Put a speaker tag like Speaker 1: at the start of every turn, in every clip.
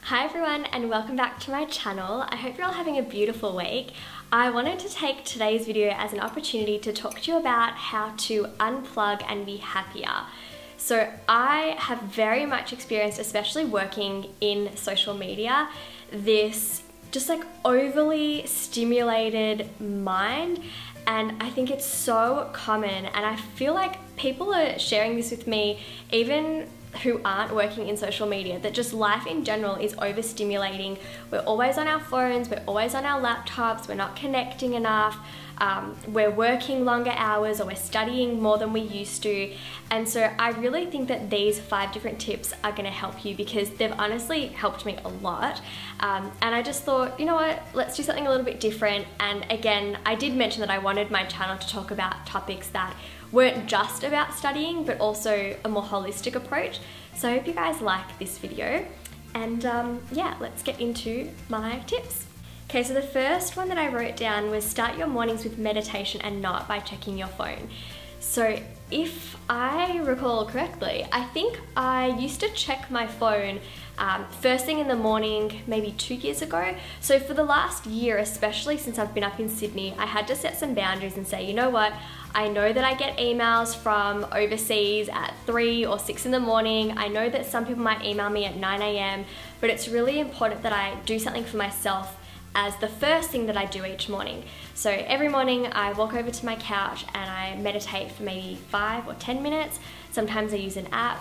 Speaker 1: Hi everyone and welcome back to my channel. I hope you're all having a beautiful week. I wanted to take today's video as an opportunity to talk to you about how to unplug and be happier. So I have very much experienced, especially working in social media, this just like overly stimulated mind, and I think it's so common, and I feel like people are sharing this with me even who aren't working in social media, that just life in general is overstimulating. We're always on our phones, we're always on our laptops, we're not connecting enough, we're working longer hours, or we're studying more than we used to. And so I really think that these 5 different tips are going to help you, because they've honestly helped me a lot. And I just thought, you know what, let's do something a little bit different. And again, I did mention that I wanted my channel to talk about topics that weren't just about studying, but also a more holistic approach. So I hope you guys like this video. And yeah, let's get into my tips. Okay, so the first one that I wrote down was start your mornings with meditation and not by checking your phone. So if I recall correctly, I think I used to check my phone first thing in the morning, maybe 2 years ago. So for the last year, especially since I've been up in Sydney, I had to set some boundaries and say, you know what, I know that I get emails from overseas at 3 or 6 in the morning. I know that some people might email me at 9 AM, but it's really important that I do something for myself as the first thing that I do each morning. So every morning I walk over to my couch and I meditate for maybe 5 or 10 minutes. Sometimes I use an app,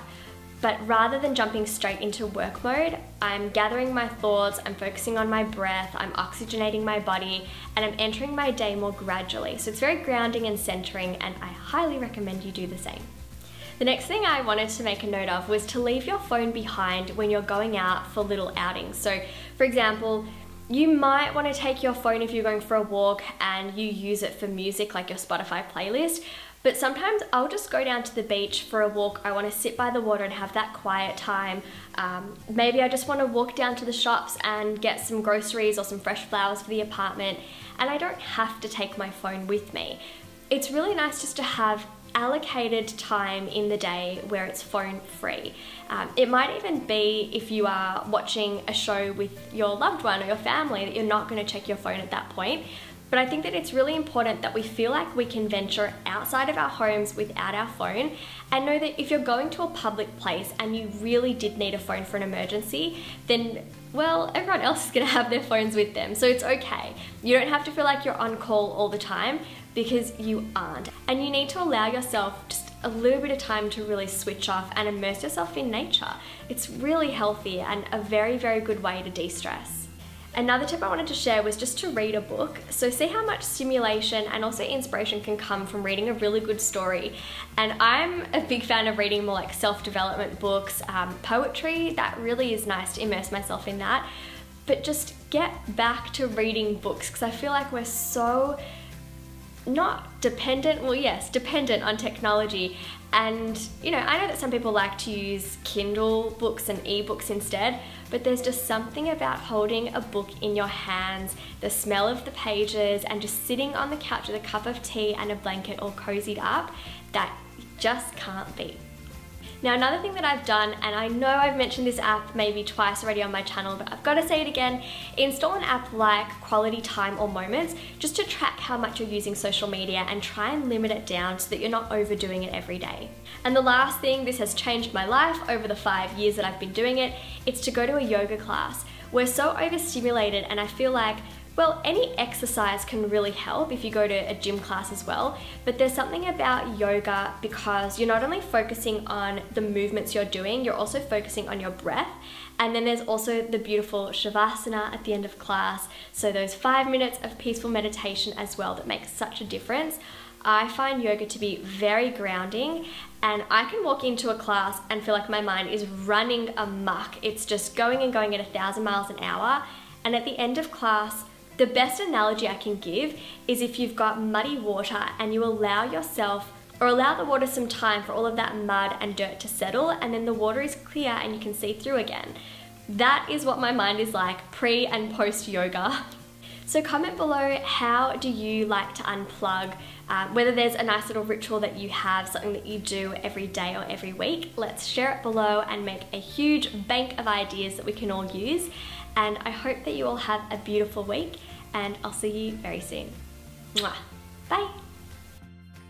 Speaker 1: but rather than jumping straight into work mode, I'm gathering my thoughts, I'm focusing on my breath, I'm oxygenating my body, and I'm entering my day more gradually. So it's very grounding and centering, and I highly recommend you do the same. The next thing I wanted to make a note of was to leave your phone behind when you're going out for little outings. So for example, you might want to take your phone if you're going for a walk and you use it for music, like your Spotify playlist. But sometimes I'll just go down to the beach for a walk. I want to sit by the water and have that quiet time. Maybe I just want to walk down to the shops and get some groceries or some fresh flowers for the apartment, and I don't have to take my phone with me. It's really nice just to have allocated time in the day where it's phone free. It might even be if you are watching a show with your loved one or your family that you're not going to check your phone at that point. But I think that it's really important that we feel like we can venture outside of our homes without our phone, and know that if you're going to a public place and you really did need a phone for an emergency, then, well, everyone else is going to have their phones with them. So it's okay. You don't have to feel like you're on call all the time, because you aren't. And you need to allow yourself just a little bit of time to really switch off and immerse yourself in nature. It's really healthy and a very, very good way to de-stress. Another tip I wanted to share was just to read a book. So see how much stimulation and also inspiration can come from reading a really good story. And I'm a big fan of reading more like self-development books, poetry. That really is nice to immerse myself in that. But just get back to reading books, because I feel like we're so not dependent, well yes, dependent on technology. And you know, I know that some people like to use Kindle books and ebooks instead, but there's just something about holding a book in your hands, the smell of the pages, and just sitting on the couch with a cup of tea and a blanket all cozied up, that you just can't beat. Now, another thing that I've done, and I know I've mentioned this app maybe twice already on my channel, but I've got to say it again, install an app like Quality Time or Moments, just to track how much you're using social media and try and limit it down so that you're not overdoing it every day. And the last thing, this has changed my life over the 5 years that I've been doing it, it's to go to a yoga class. We're so overstimulated, and I feel like, well, any exercise can really help if you go to a gym class as well, but there's something about yoga because you're not only focusing on the movements you're doing, you're also focusing on your breath. And then there's also the beautiful shavasana at the end of class. So those 5 minutes of peaceful meditation as well that makes such a difference. I find yoga to be very grounding, and I can walk into a class and feel like my mind is running amok. It's just going and going at 1,000 miles an hour. And at the end of class, the best analogy I can give is if you've got muddy water and you allow yourself, or allow the water some time for all of that mud and dirt to settle, and then the water is clear and you can see through again. That is what my mind is like pre and post yoga. So comment below, how do you like to unplug? Whether there's a nice little ritual that you have, something that you do every day or every week, let's share it below and make a huge bank of ideas that we can all use. And I hope that you all have a beautiful week, and I'll see you very soon. Mwah. Bye.